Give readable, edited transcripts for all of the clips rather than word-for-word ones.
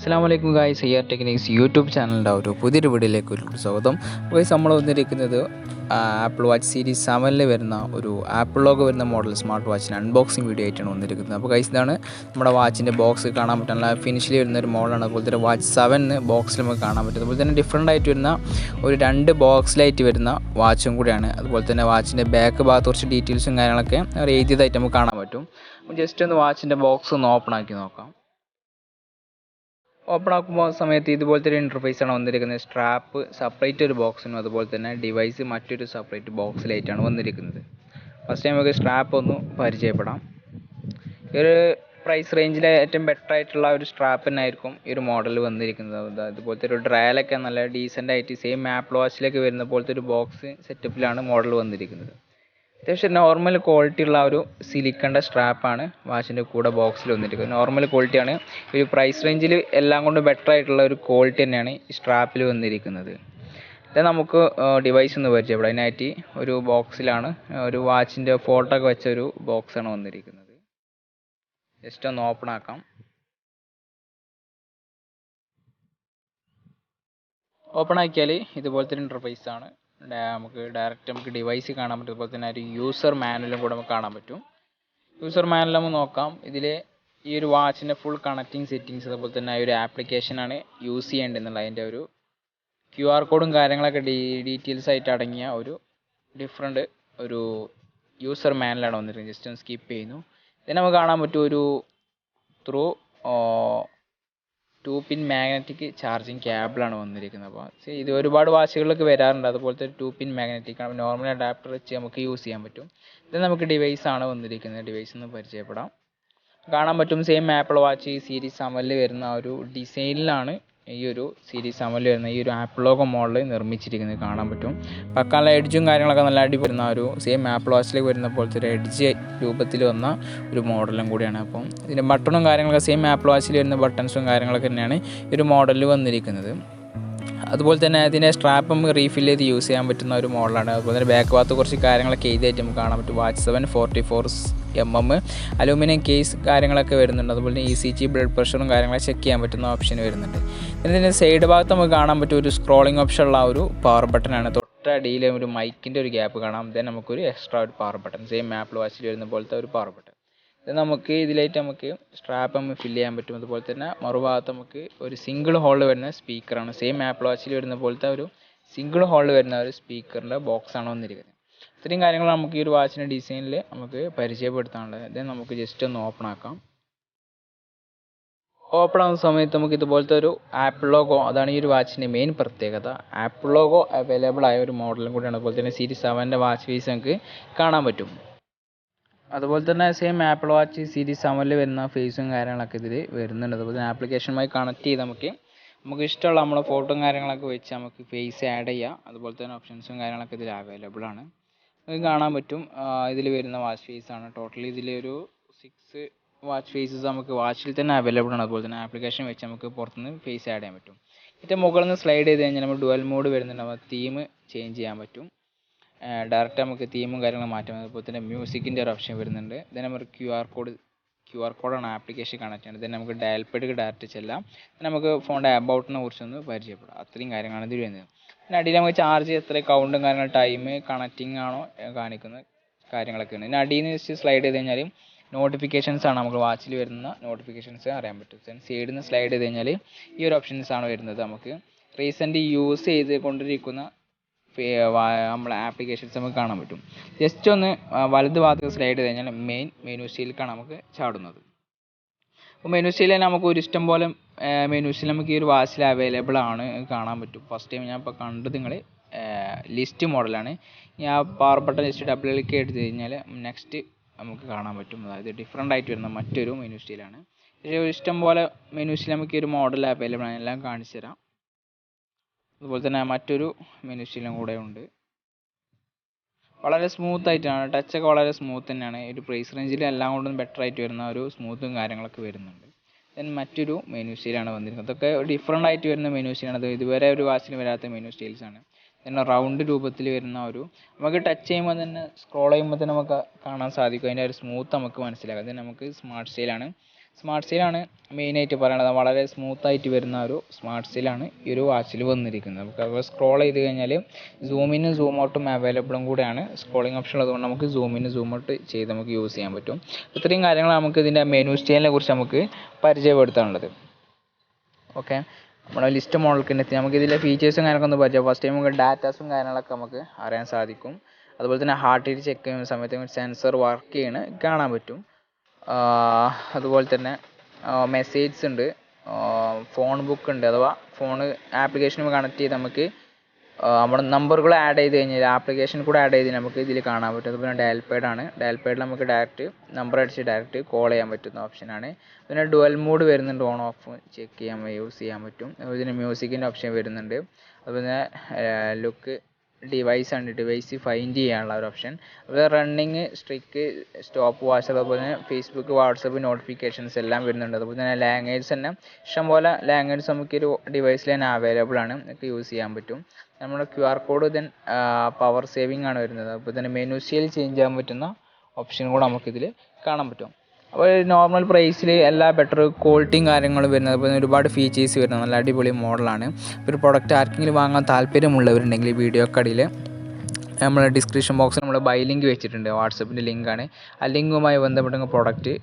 അസ്സലാമു അലൈക്കും guys, AR techniques YouTube ചാനലിൻ്റെ ഒരു പുതിയൊരു വീഡിയോയിലേക്ക് ഒരു സ്വാഗതം. ഗായ്സ്, നമ്മൾ വന്നിരിക്കുന്നത് ആപ്പിൾ വാച്ച് സീരീസ് 7 വരുന്ന ഒരു ആപ്പിൾ ലോഗോ വരുന്ന മോഡൽ സ്മാർട്ട് വാച്ചിന് അൺബോക്സിങ് വീഡിയോ ആയിട്ടാണ് വന്നിരിക്കുന്നത്. അപ്പോൾ ഗായ്സ്, ഇതാണ് നമ്മുടെ വാച്ചിൻ്റെ ബോക്സ് കാണാൻ പറ്റുന്ന ഫിനിഷിൽ വരുന്ന ഒരു മോഡലാണ്. അതുപോലെ തന്നെ വാച്ച് 7 ബോക്സിൽ നമുക്ക് കാണാൻ പറ്റും. അതുപോലെ തന്നെ ഡിഫറൻ്റ് ആയിട്ട് വരുന്ന ഒരു 2 ബോക്സിലായിട്ട് വരുന്ന വാച്ചും കൂടിയാണ്. അതുപോലെ തന്നെ വാച്ചിൻ്റെ ബാക്ക് ഭാഗത്ത് കുറച്ച് ഡീറ്റെയിൽസും കാര്യങ്ങളൊക്കെ എഴുതിയതായിട്ട് നമുക്ക് കാണാൻ പറ്റും. ജസ്റ്റ് ഒന്ന് വാച്ചിൻ്റെ ബോക്സ് ഒന്ന് ഓപ്പൺ ആക്കി നോക്കാം. ഓപ്പൺ ആക്കുമ്പോൾ സമയത്ത് ഇതുപോലത്തെ ഒരു ഇൻ്റർഫേസാണ് വന്നിരിക്കുന്നത്. സ്ട്രാപ്പ് സെപ്പറേറ്റ് ഒരു ബോക്സിനും അതുപോലെ തന്നെ ഡിവൈസ് മറ്റൊരു സെപ്പറേറ്റ് ബോക്സിലായിട്ടാണ് വന്നിരിക്കുന്നത്. ഫസ്റ്റ് ടൈം നമുക്ക് സ്ട്രാപ്പ് ഒന്ന് പരിചയപ്പെടാം. ഈ ഒരു പ്രൈസ് റേഞ്ചിലെ ഏറ്റവും ബെറ്റർ ആയിട്ടുള്ള ഒരു സ്ട്രാപ്പ് തന്നെയായിരിക്കും ഈ ഒരു മോഡൽ വന്നിരിക്കുന്നത്. അതുപോലത്തെ ഒരു ഡ്രയലൊക്കെ നല്ല ഡീസൻ്റ് ആയിട്ട് സെയിം ആപ്പിൾ വാച്ചിലേക്ക് വരുന്ന പോലത്തെ ഒരു ബോക്സ് സെറ്റപ്പിലാണ് മോഡൽ വന്നിരിക്കുന്നത്. അത്യാവശ്യം നോർമൽ ക്വാളിറ്റി ഉള്ള ഒരു സിലിക്കണ്ട സ്ട്രാപ്പാണ് വാച്ചിൻ്റെ കൂടെ ബോക്സിൽ വന്നിരിക്കുന്നത്. നോർമൽ ക്വാളിറ്റിയാണ്. ഒരു പ്രൈസ് റേഞ്ചിൽ എല്ലാം കൊണ്ടും ബെറ്റർ ആയിട്ടുള്ള ഒരു ക്വാളിറ്റി തന്നെയാണ് ഈ സ്ട്രാപ്പിൽ വന്നിരിക്കുന്നത്. ഇത് നമുക്ക് ഡിവൈസ് ഒന്ന് പരിചയപ്പെടാം. അതിനായിട്ട് ഒരു ബോക്സിലാണ് ഒരു വാച്ചിൻ്റെ ഫോട്ടോ ഒക്കെ വെച്ച ഒരു ബോക്സാണ് വന്നിരിക്കുന്നത്. ജസ്റ്റ് ഒന്ന് ഓപ്പൺ ആക്കാം. ഓപ്പൺ ആക്കിയാൽ ഇതുപോലത്തെ ഒരു ഇൻ്റർഫേസാണ്. നമുക്ക് ഡയറക്റ്റ് ഡിവൈസ് കാണാൻ പറ്റും. അതുപോലെ തന്നെ ഒരു യൂസർ മാനുവലും കൂടെ നമുക്ക് കാണാൻ പറ്റും. യൂസർ മാനുവൽ നമുക്ക് നോക്കാം. ഇതിൽ ഈ ഒരു വാച്ചിൻ്റെ ഫുൾ കണക്റ്റിംഗ് സെറ്റിങ്സ് അതുപോലെ തന്നെ ഒരു ആപ്ലിക്കേഷനാണ് യൂസ് ചെയ്യേണ്ടതെന്നുള്ള അതിൻ്റെ ഒരു QR കോഡും കാര്യങ്ങളൊക്കെ ഡീറ്റെയിൽസ് ആയിട്ട് അടങ്ങിയ ഒരു ഡിഫറെൻറ്റ് ഒരു യൂസർ മാനുവലാണ് വന്നിരിക്കുന്നത്. ജസ്റ്റ് ഒന്ന് സ്കിപ്പ് ചെയ്യുന്നു. ഇതിന് നമുക്ക് കാണാൻ പറ്റും ഒരു ത്രൂ 2-പിൻ മാഗ്നറ്റിക് ചാർജിങ് കേബിളാണ് വന്നിരിക്കുന്നത്. അപ്പോൾ ഇത് ഒരുപാട് വാച്ചുകളിലൊക്കെ വരാറുണ്ട്. അതുപോലത്തെ ഒരു 2-പിൻ മാഗ്നറ്റിക് ആണ്. നോർമൽ അഡാപ്റ്റർ വെച്ച് നമുക്ക് യൂസ് ചെയ്യാൻ പറ്റും. ഇത് നമുക്ക് ഡിവൈസാണ് വന്നിരിക്കുന്നത്. ഡിവൈസ് ഒന്ന് പരിചയപ്പെടാം. കാണാൻ പറ്റും സെയിം ആപ്പിൾ വാച്ച് സീരീസ് 7 വരുന്ന ഒരു ഡിസൈനിലാണ് ഈ ഒരു സീരീസ് 7 വരുന്ന ഈ ഒരു ആപ്പിൾ ലോഗോ മോഡൽ നിർമ്മിച്ചിരിക്കുന്നത് കാണാൻ പറ്റും. പക്കാല എഡ്ജും കാര്യങ്ങളൊക്കെ നല്ല അടി വരുന്ന ഒരു സെയിം ആപ്പിൾ വാച്ചിലേക്ക് വരുന്ന പോലത്തെ ഒരു എഡ്ജ് രൂപത്തിൽ വന്ന ഒരു മോഡലും കൂടിയാണ്. അപ്പം ഇതിൻ്റെ ബട്ടണും കാര്യങ്ങളൊക്കെ സെയിം ആപ്പിൾ വാച്ചിൽ വരുന്ന ബട്ടൺസും കാര്യങ്ങളൊക്കെ തന്നെയാണ് ഈ ഒരു മോഡലിൽ വന്നിരിക്കുന്നത്. അതുപോലെ തന്നെ അതിൻ്റെ സ്ട്രാപ്പ് നമുക്ക് റീഫിൽ ചെയ്ത് യൂസ് ചെയ്യാൻ പറ്റുന്ന ഒരു മോഡലാണ്. അതുപോലെ തന്നെ ബാക്ക് ഭാഗത്ത് കുറച്ച് കാര്യങ്ങളൊക്കെ എഴുതിയായിട്ട് നമുക്ക് കാണാൻ പറ്റും. വാച്ച് 7 44mm അലൂമിനിയം കേസ് കാര്യങ്ങളൊക്കെ വരുന്നുണ്ട്. അതുപോലെ തന്നെ ECG ബ്ലഡ് പ്രഷറും കാര്യങ്ങളൊക്കെ ചെക്ക് ചെയ്യാൻ പറ്റുന്ന ഓപ്ഷൻ വരുന്നുണ്ട്. ഇതിൻ്റെ സൈഡ് ഭാഗത്ത് നമുക്ക് കാണാൻ പറ്റും ഒരു സ്ക്രോളിംഗ് ഓപ്ഷൻ ഉള്ള ഒരു പവർ ബട്ടനാണ്. തൊട്ടടിയിൽ ഒരു മൈക്കിൻ്റെ ഒരു ഗ്യാപ്പ് കാണാം. ദെൻ നമുക്കൊരു എക്സ്ട്രാ ഒരു പവർ ബട്ടൺ സെയിം ആപ്പിൾ വാച്ചിൽ വരുന്ന പോലത്തെ ഒരു പവർ ബട്ടൺ. ഇത് നമുക്ക് ഇതിലായിട്ട് നമുക്ക് സ്ട്രാപ്പ് ഫില്ല് ചെയ്യാൻ പറ്റും. അതുപോലെ തന്നെ മറുഭാഗത്ത് നമുക്ക് ഒരു സിംഗിൾ ഹോളിൽ വരുന്ന സ്പീക്കറാണ്. സെയിം ആപ്പിൾ വാച്ചിൽ വരുന്ന പോലത്തെ ഒരു സിംഗിൾ ഹോളിൽ വരുന്ന ഒരു സ്പീക്കറിൻ്റെ ബോക്സാണ് വന്നിരിക്കുന്നത്. ഇത്രയും കാര്യങ്ങൾ നമുക്ക് ഈ ഒരു വാച്ചിൻ്റെ ഡിസൈനിൽ നമുക്ക് പരിചയപ്പെടുത്താനുള്ളത്. ഇത് നമുക്ക് ജസ്റ്റ് ഒന്ന് ഓപ്പൺ ആക്കാം. ഓപ്പൺ ആകുന്ന സമയത്ത് നമുക്ക് ഇതുപോലത്തെ ഒരു ആപ്പിൾ ലോഗോ, അതാണ് ഈ ഒരു വാച്ചിൻ്റെ മെയിൻ പ്രത്യേകത. ആപ്പിൾ ലോഗോ അവൈലബിൾ ആയ ഒരു മോഡലും കൂടിയാണ്. അതുപോലെ തന്നെ സീരീസ് 7 വാച്ച് ഫേസ് നമുക്ക് കാണാൻ പറ്റും. അതുപോലെ തന്നെ സെയിം ആപ്പിൾ വാച്ച് സീരീസ് 7 വരുന്ന ഫേസും കാര്യങ്ങളൊക്കെ ഇതിൽ വരുന്നുണ്ട്. അതുപോലെ തന്നെ ആപ്ലിക്കേഷനുമായി കണക്ട് ചെയ്ത് നമുക്ക് ഇഷ്ടമുള്ള നമ്മുടെ ഫോട്ടോയും കാര്യങ്ങളൊക്കെ വെച്ച് നമുക്ക് ഫേസ് ആഡ് ചെയ്യാം. അതുപോലെ തന്നെ ഓപ്ഷൻസും കാര്യങ്ങളൊക്കെ ഇതിൽ അവൈലബിൾ ആണ്. നമുക്ക് കാണാൻ പറ്റും ഇതിൽ വരുന്ന വാച്ച് ഫേസ് ആണ്. ടോട്ടലി ഇതിലൊരു 6 വാച്ച് ഫേസസ് നമുക്ക് വാച്ചിൽ തന്നെ അവൈലബിൾ ആണ്. അതുപോലെ തന്നെ ആപ്ലിക്കേഷൻ വെച്ച് നമുക്ക് പുറത്തുനിന്ന് ഫേസ് ആഡ് ചെയ്യാൻ പറ്റും. ഏറ്റവും മുകളിൽ നിന്ന് സ്ലൈഡ് ചെയ്ത് കഴിഞ്ഞാൽ നമ്മൾ ഡുവൽ മോഡ് വരുന്നുണ്ട്. നമുക്ക് തീം ചേഞ്ച് ചെയ്യാൻ പറ്റും. ഡയറക്റ്റ് നമുക്ക് തീമും കാര്യങ്ങളും മാറ്റാം. അതുപോലെ തന്നെ മ്യൂസിക്കിൻ്റെ ഒരു ഓപ്ഷൻ വരുന്നുണ്ട്. ഇതിന് നമുക്ക് QR കോഡാണ് ആപ്ലിക്കേഷൻ കണക്ട് ചെയ്യുന്നത്. ഇതിന് നമുക്ക് ഡയൽ പാഡിലേക്ക് ഡയറക്റ്റ് ചെല്ലാം. നമുക്ക് ഫോണിൻ്റെ അബൌട്ടിനെ കുറിച്ചൊന്ന് പരിചയപ്പെടാം. അത്രയും കാര്യങ്ങളാണ് ഇതിൽ വരുന്നത്. പിന്നെ അടിയിൽ നമുക്ക് ചാർജ് എത്ര കൗണ്ടും കാര്യങ്ങൾ ടൈം കണക്റ്റിംഗ് ആണോ കാണിക്കുന്ന കാര്യങ്ങളൊക്കെയാണ്. ഇതിന് അടിയിൽ നിന്ന് ജസ്റ്റ് സ്ലൈഡ് ചെയ്ത് കഴിഞ്ഞാൽ നോട്ടിഫിക്കേഷൻസ് ആണ് നമുക്ക് വാച്ചിൽ വരുന്ന നോട്ടിഫിക്കേഷൻസ് അറിയാൻ പറ്റും. സൈഡിൽ നിന്ന് സ്ലൈഡ് ചെയ്ത് കഴിഞ്ഞാൽ ഈ ഒരു ഓപ്ഷൻസ് ആണ് വരുന്നത്. നമുക്ക് റീസെൻ്റ് യൂസ് ചെയ്ത് കൊണ്ടിരിക്കുന്ന നമ്മളെ ആപ്ലിക്കേഷൻസ് നമുക്ക് കാണാൻ പറ്റും. ജസ്റ്റ് ഒന്ന് വലത് ഭാഗത്ത് സ്ലൈഡ് ചെയ്ത് കഴിഞ്ഞാൽ മെയിൻ മെനുസിലേക്കാണ് നമുക്ക് ചാടുന്നത്. അപ്പോൾ മെനുസിൽ നമുക്ക് ഒരു ഇഷ്ടം പോലെ മെനുസിൽ നമുക്ക് ഈ ഒരു വാച്ചിൽ അവൈലബിൾ ആണ് കാണാൻ പറ്റും. ഫസ്റ്റ് ടൈം ഞാൻ ഇപ്പോൾ കണ്ടത് നിങ്ങൾ ലിസ്റ്റ് മോഡലാണ്. ഞാൻ power button just double click എടുത്ത് കഴിഞ്ഞാൽ നെക്സ്റ്റ് നമുക്ക് കാണാൻ പറ്റും. അതായത് ഡിഫറെൻ്റ് ആയിട്ട് വരുന്ന മറ്റൊരു മെനുസിലാണ്. ഇഷ്ടം പോലെ മെനുസിൽ നമുക്ക് ഈ ഒരു മോഡൽ അവൈലബിൾ ആണ്. എല്ലാം കാണിച്ചു തരാം. അതുപോലെ തന്നെ മറ്റൊരു മെനുസിലും കൂടെ ഉണ്ട്. വളരെ സ്മൂത്ത് ആയിട്ടാണ്, ടച്ചൊക്കെ വളരെ സ്മൂത്ത് തന്നെയാണ്. ഒരു പ്രൈസ് റേഞ്ചിൽ എല്ലാം കൊണ്ടും ബെറ്റർ ആയിട്ട് വരുന്ന ഒരു സ്മൂത്തും കാര്യങ്ങളൊക്കെ വരുന്നുണ്ട്. ദെൻ മറ്റൊരു മെനു സ്റ്റൈലാണ് വന്നിരിക്കുന്നത്. അതൊക്കെ ഡിഫറെൻ്റ് ആയിട്ട് വരുന്ന മെനു സ്റ്റൈലാണ്. അത് ഇതുവരെ ഒരു വാച്ചിന് വരാത്ത മെനു സ്റ്റൈൽസാണ്. പിന്നെ റൗണ്ട് രൂപത്തിൽ വരുന്ന ഒരു നമുക്ക് ടച്ച് ചെയ്യുമ്പോൾ തന്നെ സ്ക്രോൾ ചെയ്യുമ്പോൾ തന്നെ നമുക്ക് കാണാൻ സാധിക്കും. അതിൻ്റെ ഒരു സ്മൂത്ത് നമുക്ക് മനസ്സിലാക്കാം. അത് നമുക്ക് സ്മാർട്ട് സ്റ്റൈലാണ്. സ്മാർട്ട് സീലാണ് മെയിനായിട്ട് പറയണത്. വളരെ സ്മൂത്തായിട്ട് വരുന്ന ഒരു സ്മാർട്ട് സീലാണ് ഈ ഒരു വാച്ചിൽ വന്നിരിക്കുന്നത്. നമുക്ക് അതുപോലെ സ്ക്രോൾ ചെയ്ത് കഴിഞ്ഞാൽ സൂം ഇന്നും സൂം ഔട്ടും അവൈലബിളും കൂടെയാണ്. സ്ക്രോളിംഗ് ഓപ്ഷൻ ഉള്ളതുകൊണ്ട് നമുക്ക് സൂം ഇൻ സൂം ഔട്ട് ചെയ്ത് നമുക്ക് യൂസ് ചെയ്യാൻ പറ്റും. ഇത്രയും കാര്യങ്ങൾ നമുക്ക് ഇതിൻ്റെ മെനു സ്റ്റൈലിനെ കുറിച്ച് നമുക്ക് പരിചയപ്പെടുത്താനുള്ളത്. ഓക്കെ, നമ്മുടെ ലിസ്റ്റ് മോഡലിലേക്ക് എത്തി നമുക്ക് ഇതിലെ ഫീച്ചേഴ്സും കാര്യങ്ങളൊക്കെ ഒന്ന് പരിചയം. ഫസ്റ്റ് ടൈം നമുക്ക് ഡാറ്റാസും കാര്യങ്ങളൊക്കെ നമുക്ക് അറിയാൻ സാധിക്കും. അതുപോലെ തന്നെ ഹാർട്ട് റേറ്റ് ചെക്ക് ചെയ്യുന്ന സമയത്ത് സെൻസർ വർക്ക് ചെയ്യണ കാണാൻ പറ്റും. അതുപോലെ തന്നെ മെസ്സേജ്സ് ഉണ്ട്, ഫോൺ ബുക്ക് ഉണ്ട്, അഥവാ ഫോൺ ആപ്ലിക്കേഷനുമായി കണക്ട് ചെയ്ത് നമുക്ക് നമ്മുടെ നമ്പറുകൾ ആഡ് ചെയ്ത് കഴിഞ്ഞാൽ ആപ്ലിക്കേഷൻ കൂടെ ആഡ് ചെയ്ത് നമുക്ക് ഇതിൽ കാണാൻ പറ്റും. അതുപോലെ ഡയൽ പാഡാണ്. ഡയൽ പാഡിൽ നമുക്ക് ഡയറക്റ്റ് നമ്പർ അടിച്ച് ഡയറക്റ്റ് കോൾ ചെയ്യാൻ പറ്റുന്ന ഓപ്ഷനാണ്. പിന്നെ ഡുവൽ മോഡ് വരുന്നുണ്ട്, ഓൺ ഓഫ് ചെക്ക് ചെയ്യാൻ യൂസ് ചെയ്യാൻ പറ്റും. അതുപോലെ തന്നെ മ്യൂസിക്കിൻ്റെ ഓപ്ഷൻ വരുന്നുണ്ട്. അതുപോലെ തന്നെ ലുക്ക് ഡിവൈസ് ഫൈൻഡ് ചെയ്യാനുള്ള ഒരു ഓപ്ഷൻ. അതുപോലെ റണ്ണിങ്, സ്ട്രിക്ക്, സ്റ്റോപ്പ് വാച്ച്, അതുപോലെ തന്നെ ഫേസ്ബുക്ക്, വാട്സപ്പ് നോട്ടിഫിക്കേഷൻസ് എല്ലാം വരുന്നുണ്ട്. അതുപോലെ തന്നെ ലാംഗ്വേജ് തന്നെ ഇഷ്ടംപോലെ ലാംഗ്വേജ് നമുക്ക് ഒരു ഡിവൈസിൽ തന്നെ അവൈലബിൾ ആണ്, നമുക്ക് യൂസ് ചെയ്യാൻ പറ്റും. നമ്മുടെ QR code then power saving ആണ് വരുന്നത്. അതുപോലെ തന്നെ മെനു സ്റ്റൈൽ ചേഞ്ച് ചെയ്യാൻ പറ്റുന്ന ഓപ്ഷൻ കൂടെ നമുക്കിതിൽ കാണാൻ പറ്റും. അപ്പോൾ നോർമൽ പ്രൈസിൽ എല്ലാ ബെറ്റർ ക്വാളിറ്റിയും കാര്യങ്ങളും വരുന്നത്, അതുപോലെ ഒരുപാട് ഫീച്ചേഴ്സ് വരുന്നത് നല്ല അടിപൊളി മോഡലാണ്. ഒരു പ്രൊഡക്റ്റ് ആർക്കെങ്കിലും വാങ്ങാൻ താല്പര്യമുള്ളവരുണ്ടെങ്കിൽ വീഡിയോക്കടിയിൽ നമ്മൾ ഡിസ്ക്രിപ്ഷൻ ബോക്സിൽ നമ്മൾ ബൈ ലിങ്ക് വെച്ചിട്ടുണ്ട്, വാട്സപ്പിൻ്റെ ലിങ്കാണ്. ആ ലിങ്കുമായി ബന്ധപ്പെട്ട പ്രൊഡക്റ്റ്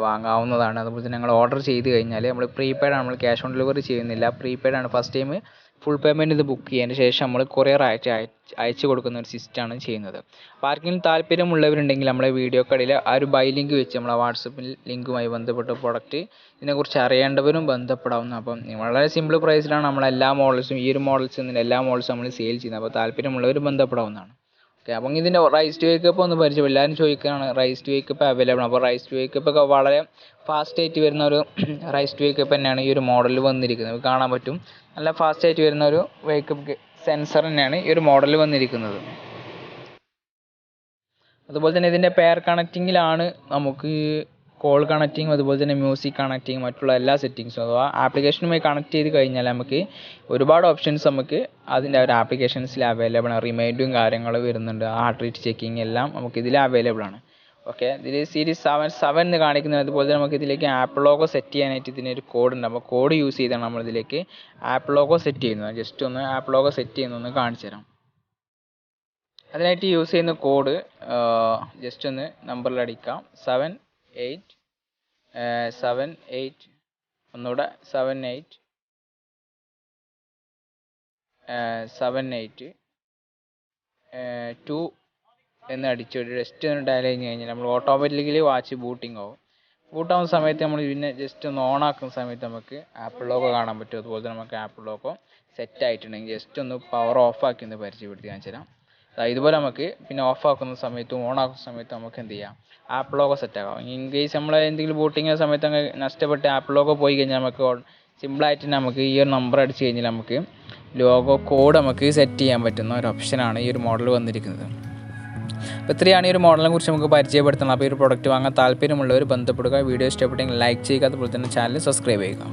വാങ്ങാവുന്നതാണ്. അതുപോലെ തന്നെ ഞങ്ങൾ ഓർഡർ ചെയ്ത് കഴിഞ്ഞാൽ നമ്മൾ പ്രീപെയ്ഡ് ആണ്, നമ്മൾ ക്യാഷ് ഓൺ ഡെലിവറി ചെയ്യുന്നില്ല, പ്രീപെയ്ഡ് ആണ്. ഫസ്റ്റ് ടൈം ഫുൾ പേയ്മെൻറ്റ് ഇത് ബുക്ക് ചെയ്തതിന് ശേഷം നമ്മൾ കൊറിയർ അയച്ചു കൊടുക്കുന്ന ഒരു സിസ്റ്റമാണ് ചെയ്യുന്നത്. അപ്പോൾ ആർക്കെങ്കിലും താല്പര്യമുള്ളവരുണ്ടെങ്കിൽ നമ്മളെ വീഡിയോക്കടിയിൽ ആ ഒരു ബൈ ലിങ്ക് വെച്ച് നമ്മളെ വാട്സപ്പിൽ ലിങ്കുമായി ബന്ധപ്പെട്ട പ്രൊഡക്റ്റ് ഇതിനെക്കുറിച്ച് അറിയേണ്ടവരും ബന്ധപ്പെടാവുന്ന. അപ്പം വളരെ സിമ്പിൾ പ്രൈസിലാണ് നമ്മളെല്ലാ മോഡൽസും, ഈ ഒരു മോഡൽസ് എല്ലാ മോഡൽസും നമ്മൾ സെയിൽ ചെയ്യുന്നത്. അപ്പോൾ താല്പര്യമുള്ളവർ ബന്ധപ്പെടാവുന്നതാണ്. ഓക്കെ, അപ്പം ഇതിൻ്റെ റൈസ് ടു വേക്കപ്പ് ഒന്ന് പരിചയം. എല്ലാവരും ചോദിക്കുകയാണ് റൈസ് ടു വേക്കപ്പ് അവൈലബിൾ. അപ്പോൾ റൈസ് ടു വേക്കപ്പ് ഒക്കെ വളരെ ഫാസ്റ്റ് ആയിട്ട് വരുന്ന ഒരു റൈസ് ടു വേക്കപ്പ് തന്നെയാണ് ഈ ഒരു മോഡലിൽ വന്നിരിക്കുന്നത്. കാണാൻ പറ്റും, നല്ല ഫാസ്റ്റ് ആയിട്ട് വരുന്ന ഒരു വേക്കപ്പ് സെൻസർ തന്നെയാണ് ഈ ഒരു മോഡലിൽ വന്നിരിക്കുന്നത്. അതുപോലെ തന്നെ ഇതിൻ്റെ പെയർ കണക്റ്റിങ്ങിലാണ് നമുക്ക് കോൾ കണക്റ്റിങ്, അതുപോലെ തന്നെ മ്യൂസിക് കണക്റ്റിങ്, മറ്റുള്ള എല്ലാ സെറ്റിങ്സും അഥവാ ആപ്ലിക്കേഷനുമായി കണക്ട് ചെയ്ത് കഴിഞ്ഞാൽ നമുക്ക് ഒരുപാട് ഓപ്ഷൻസ് നമുക്ക് അതിൻ്റെ ഒരു ആപ്ലിക്കേഷൻസിൽ അവൈലബിൾ ആണ്. റിമൈൻഡും കാര്യങ്ങളും വരുന്നുണ്ട്, ഹാർട്ട് റേറ്റ് ചെക്കിങ് എല്ലാം നമുക്ക് ഇതിൽ അവൈലബിൾ ആണ്. ഓക്കെ, ഇതിൽ സീരീസ് 7 എന്ന് കാണിക്കുന്നത്. അതുപോലെ തന്നെ നമുക്ക് ഇതിലേക്ക് ആപ്പ് ലോഗോ സെറ്റ് ചെയ്യാനായിട്ട് ഇതിനൊരു കോഡ് ഉണ്ട്. അപ്പോൾ കോഡ് യൂസ് ചെയ്താണ് നമ്മൾ ഇതിലേക്ക് ആപ്പ് ലോഗോ സെറ്റ് ചെയ്യുന്നത്. ജസ്റ്റ് ഒന്ന് ആപ്പ് ലോഗോ സെറ്റ് ചെയ്യുന്നൊന്ന് കാണിച്ചു തരാം. അതിനായിട്ട് യൂസ് ചെയ്യുന്ന കോഡ് ജസ്റ്റ് ഒന്ന് നമ്പറിൽ അടിക്കാം, 78 ഒന്നുകൂടെ 78 എന്ന് അടിച്ചിട്ട് ജസ്റ്റ് ഒന്ന് ഡയൽ ചെയ്ത് കഴിഞ്ഞാൽ നമ്മൾ ഓട്ടോമാറ്റിക്കലി വാച്ച് ബൂട്ടിംഗ് ആവും. ബൂട്ടാവുന്ന സമയത്ത് നമ്മൾ പിന്നെ ജസ്റ്റ് ഒന്ന് ഓൺ ആക്കുന്ന സമയത്ത് നമുക്ക് ആപ്പിൾ ലോഗോ കാണാൻ പറ്റും. അതുപോലെ തന്നെ നമുക്ക് ആപ്പിൾ ലോഗോ സെറ്റ് ആയിട്ടുണ്ടെങ്കിൽ ജസ്റ്റ് ഒന്ന് പവർ ഓഫ് ആക്കി ഒന്ന് പരിചയപ്പെടുത്തി കാണിച്ചു തരാം. ഇതുപോലെ നമുക്ക് പിന്നെ ഓഫ് ആക്കുന്ന സമയത്തും ഓൺ ആക്കുന്ന സമയത്തും നമുക്ക് എന്ത് ചെയ്യാം, ആപ്പിൾ ലോഗോ സെറ്റ് ആകാം. ഇൻ കേസ് നമ്മൾ എന്തെങ്കിലും ബൂട്ടിങ് സമയത്ത് അങ്ങ് നഷ്ടപ്പെട്ട് ആപ്പിൾ ലോഗോ പോയി കഴിഞ്ഞാൽ നമുക്ക് സിമ്പിളായിട്ട് നമുക്ക് ഈ ഒരു നമ്പർ അടിച്ച് കഴിഞ്ഞാൽ നമുക്ക് ലോഗോ കോഡ് നമുക്ക് സെറ്റ് ചെയ്യാൻ പറ്റുന്ന ഒരു ഓപ്ഷനാണ് ഈ ഒരു മോഡൽ വന്നിരിക്കുന്നത്. അപ്പോൾ ഇത്രയാണ് ഈ ഒരു മോഡലിനെ കുറിച്ച് നമുക്ക് പരിചയപ്പെടുത്തുന്നത്. അപ്പോൾ ഈ ഒരു പ്രൊഡക്റ്റ് വാങ്ങാൻ താല്പര്യമുള്ളവർ ബന്ധപ്പെടുക. വീഡിയോ ഇഷ്ടപ്പെട്ടെങ്കിൽ ലൈക്ക് ചെയ്യുക, അതുപോലെ തന്നെ ചാനൽ സബ്സ്ക്രൈബ് ചെയ്യുക.